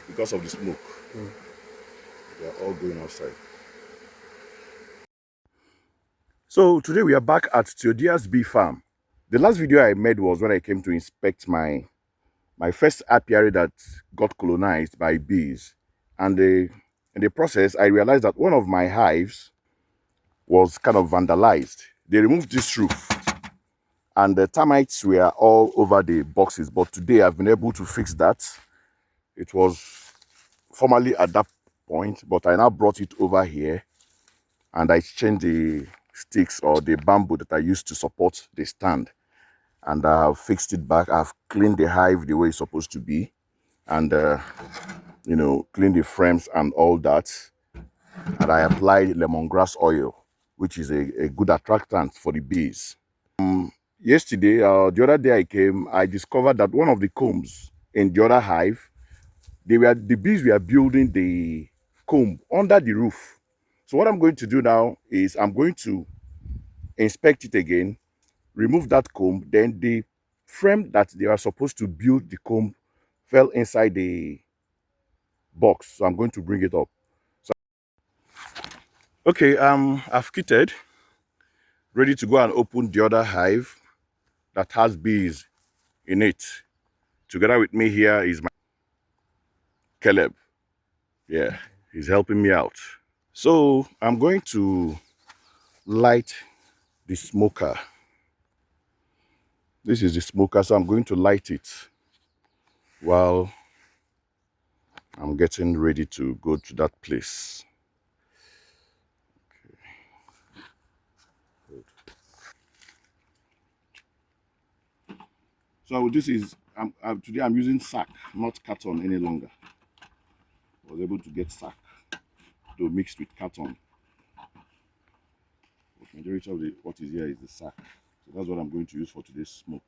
because of the smoke. They are all going outside. So today we are back at Theodiya's bee farm. The last video I made was when I came to inspect my first apiary that got colonized by bees. And in the process, I realized that one of my hives was kind of vandalized. They removed this roof and the termites were all over the boxes. But today I've been able to fix that. It was formerly at that point, but I now brought it over here and I changed the sticks or the bamboo that I used to support the stand. And I have fixed it back. I've cleaned the hive the way it's supposed to be. And, clean the frames and all that. And I applied lemongrass oil, which is a good attractant for the bees. Yesterday, the other day I came, I discovered that one of the combs in the other hive, the bees were building the comb under the roof. So what I'm going to do now is I'm going to inspect it again, remove that comb, then the frame that they are supposed to build the comb fell inside the box. So I'm going to bring it up. So, okay, I've kitted, ready to go and open the other hive that has bees in it. Together with me here is my Caleb. Yeah, he's helping me out. So I'm going to light the smoker. This is the smoker, so I'm going to light it while I'm getting ready to go to that place. Okay. So this is, today I'm using sack, not carton any longer. I was able to get sack to mix with carton. But majority of what is here is the sack. So that's what I'm going to use for today's smoke.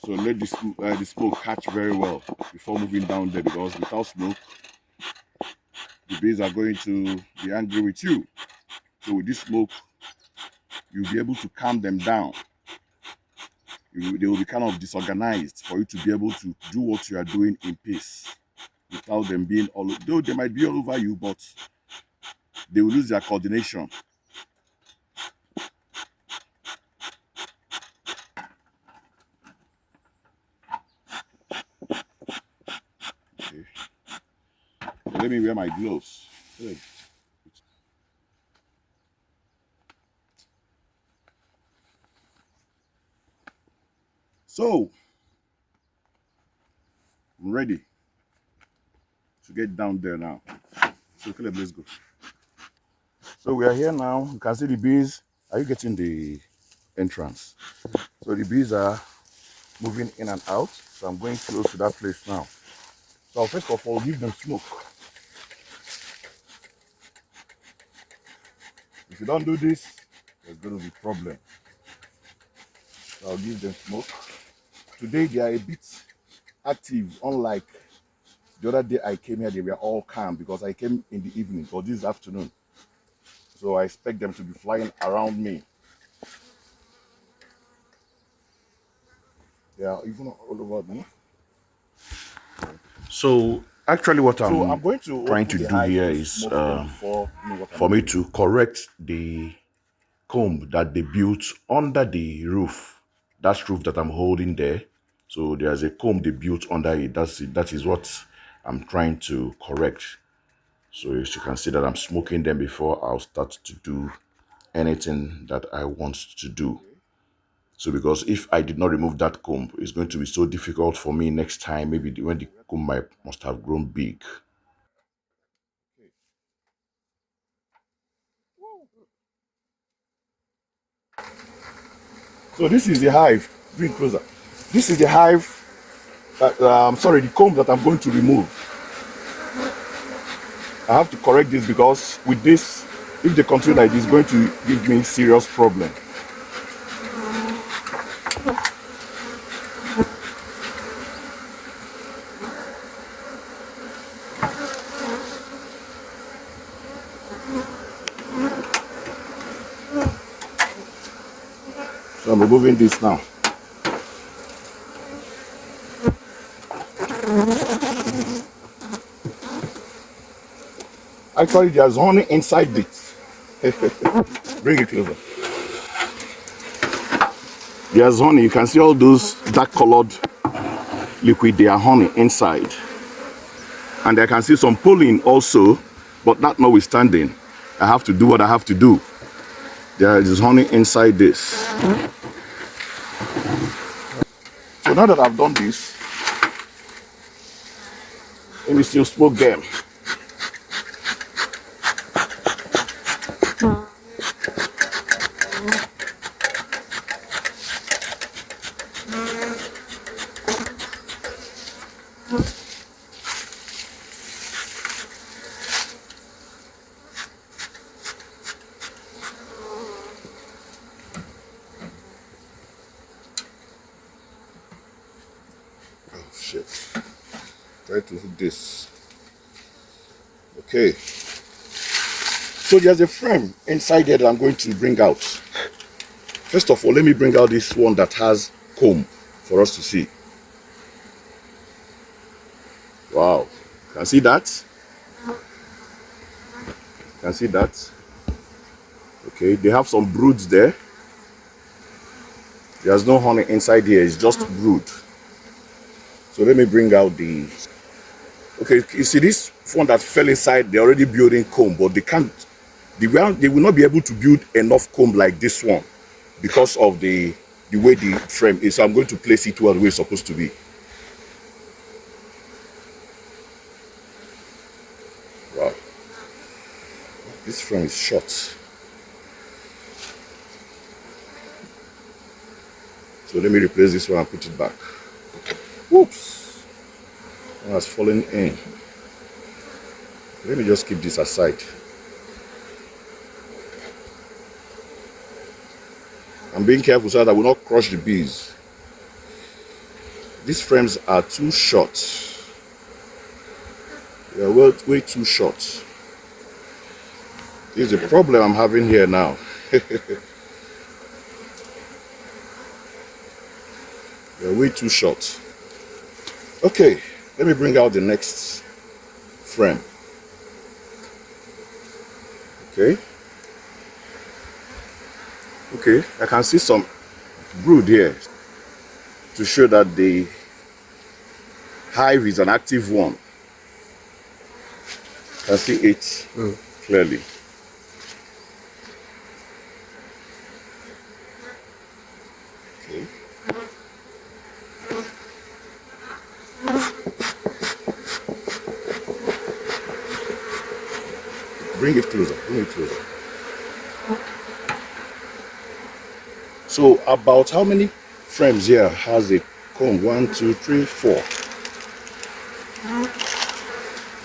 So let the smoke catch very well before moving down there, because without smoke, the bees are going to be angry with you. So with this smoke, you'll be able to calm them down. They will be kind of disorganized for you to be able to do what you are doing in peace without them being though they might be all over you, but they will lose their coordination. Okay. So let me wear my gloves. Good. So I'm ready to get down there now. So Caleb, let's go. So we are here now. You can see the bees. Are you getting the entrance? So the bees are moving in and out. So I'm going close to that place now. So I'll first of all give them smoke. If you don't do this, there's going to be a problem. So I'll give them smoke. Today they are a bit active, unlike the other day I came here, they were all calm because I came in the evening or this afternoon. So I expect them to be flying around me. They are even all over me. So actually what I'm going to trying to do here is for me to correct the comb that they built under the roof. That roof that I'm holding there. So there's a comb they built under it. That is what I'm trying to correct. So as you can see that I'm smoking them before I'll start to do anything that I want to do. So because if I did not remove that comb, it's going to be so difficult for me next time, maybe when the comb must have grown big. So this is the hive. Bring closer. This is the hive. Sorry, the comb that I'm going to remove. I have to correct this because with this, If they continue like this, it's going to give me serious problem. So I'm removing this now. Actually, there's honey inside it. Bring it closer. There's honey. You can see all those dark colored liquid. They are honey inside. And I can see some pollen also, but that notwithstanding, I have to do what I have to do. There is honey inside this. So now that I've done this, let me still smoke them. Shit. Try to hook this. Okay. So there's a frame inside there that I'm going to bring out. First of all, let me bring out this one that has comb for us to see. Wow. Can see that? Can see that? Okay, they have some broods there. There's no honey inside here, it's just brood. So let me bring out the... Okay, you see this one that fell inside, they're already building comb, but they can't... They will not be able to build enough comb like this one because of the way the frame is. So I'm going to place it where it's supposed to be. Wow. This frame is short. So let me replace this one and put it back. Whoops! It has fallen in. Let me just keep this aside. I'm being careful so that I will not crush the bees. These frames are too short. They are way too short. This is a problem I'm having here now. They're way too short. Okay, let me bring out the next frame. Okay. Okay, I can see some brood here to show that the hive is an active one. I can see it clearly. Okay. Bring it closer, bring it closer. So about how many frames here has a comb? 1, 2, 3, 4.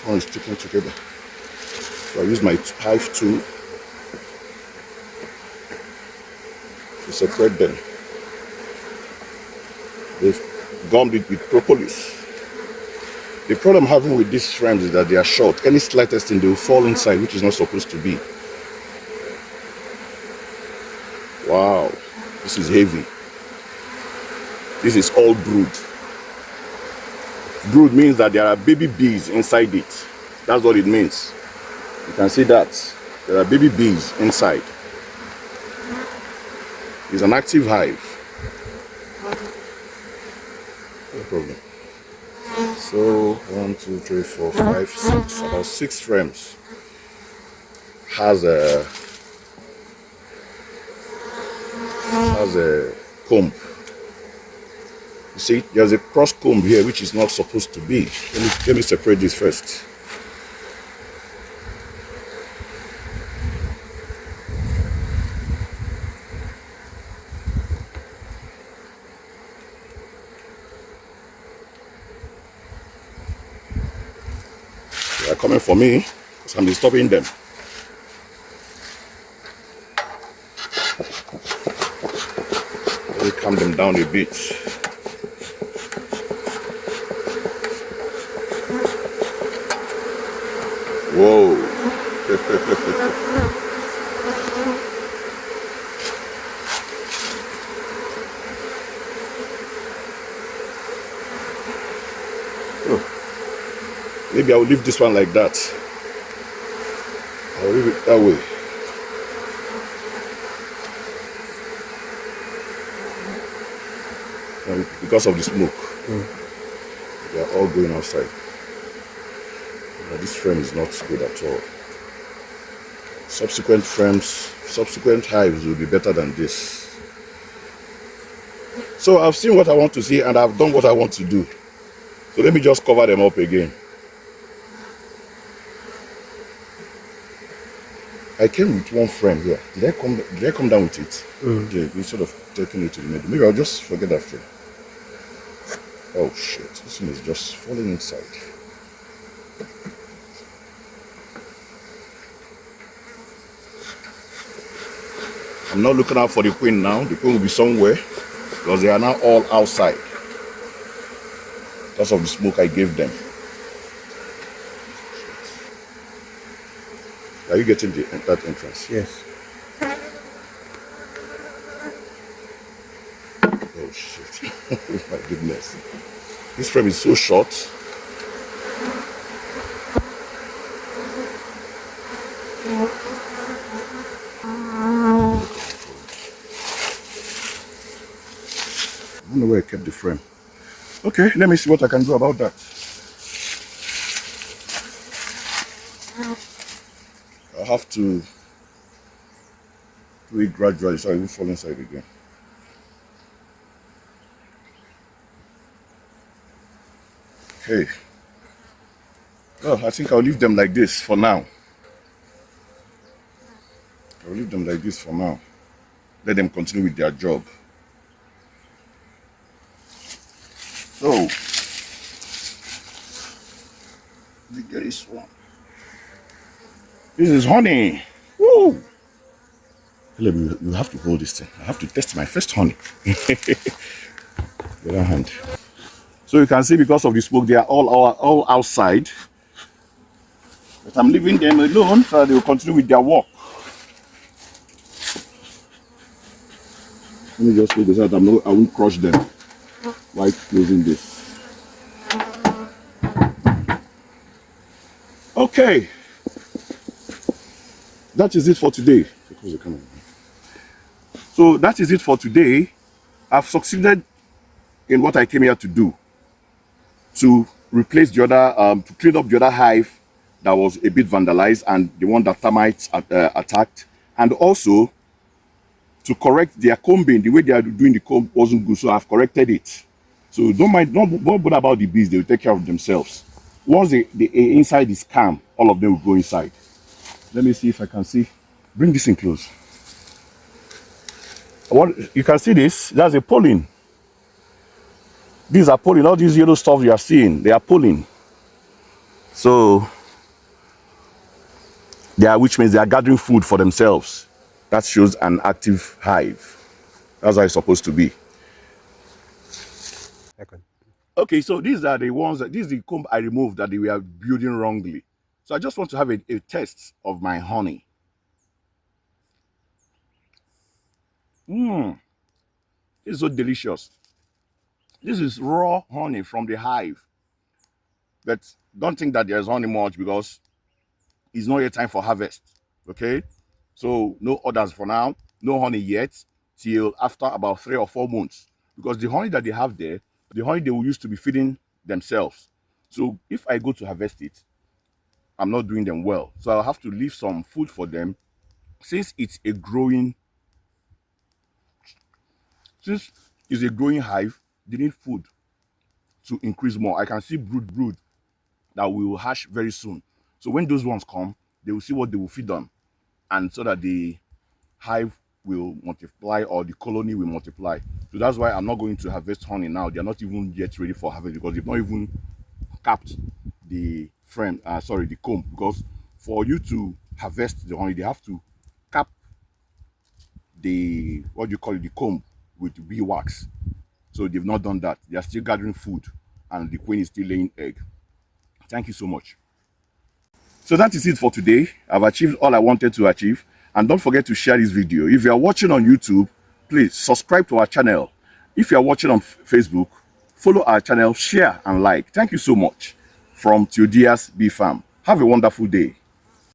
One is sticking together. So I use my hive tool to separate them. They've gummed it with propolis. The problem I'm having with these frames is that they are short. Any slightest thing, they will fall inside, which is not supposed to be. Wow, this is heavy. This is all brood. Brood means that there are baby bees inside it. That's what it means. You can see that. There are baby bees inside. It's an active hive. No problem. So 1, 2, 3, 4, 5, 6. About 6 frames has a comb. You see, there's a cross comb here which is not supposed to be. Let me separate this first. They are coming for me because I'm disturbing them. me calm them down a bit. Whoa. Oh. Maybe I'll leave this one like that. I'll leave it that way. And because of the smoke, they are all going outside. Now, this frame is not good at all. Subsequent frames, subsequent hives will be better than this. So I've seen what I want to see and I've done what I want to do. So let me just cover them up again. I came with one frame here. Did I come down with it? Yeah, instead of taking it to the middle. Maybe I'll just forget that frame. Oh shit, this thing is just falling inside. I'm not looking out for the queen now. The queen will be somewhere because they are now all outside because of the smoke I gave them. Are you getting that entrance? Yes. Oh shit. Oh my goodness. This frame is so short. I don't know where I kept the frame. Okay, let me see what I can do about that. I have to do it gradually so I won't fall inside again. Okay. Well, I think I'll leave them like this for now. I'll leave them like this for now. Let them continue with their job. So, there is one. This is honey. Woo! You have to hold this thing. I have to test my first honey. The other hand. So you can see because of the smoke, they are all outside. But I'm leaving them alone so they will continue with their work. Let me just hold this out. I won't crush them while closing this. Okay. That is it for today. So that is it for today. I've succeeded in what I came here to do. To replace the other, to clean up the other hive that was a bit vandalized and the one that termites attacked. And also to correct their combing. The way they are doing the comb wasn't good, so I've corrected it. So don't bother about the bees, they will take care of themselves. Once the inside is calm, all of them will go inside. Let me see if I can see. Bring this in close. What you can see this, that's a pollen. These are pollen, all these yellow stuff you are seeing, they are pollen. So which means they are gathering food for themselves. That shows an active hive. That's how it's supposed to be. Okay, so these are the ones this is the comb I removed that they were building wrongly. So I just want to have a test of my honey. It's so delicious. This is raw honey from the hive. But don't think that there's honey much because it's not yet time for harvest. Okay? So no orders for now, no honey yet till after about 3 or 4 months. Because the honey that they have there, the honey they will use to be feeding themselves. So if I go to harvest it, I'm not doing them well. So I'll have to leave some food for them. Since it's a growing hive, they need food to increase more. I can see brood that will hatch very soon. So when those ones come, they will see what they will feed on, and so that the hive will multiply or the colony will multiply. So that's why I'm not going to harvest honey now. They're not even yet ready for harvest because they've not even capped the frame, the comb. Because for you to harvest the honey, they have to cap the, what do you call it, the comb. with bee wax. So they've not done that. They are still gathering food, and the queen is still laying egg. Thank you so much. So that is it for today. I've achieved all I wanted to achieve. And don't forget to share this video. If you are watching on YouTube, please subscribe to our channel. If you are watching on Facebook, follow our channel, share and like. Thank you so much. From Theodiya's Bee Farm. Have a wonderful day.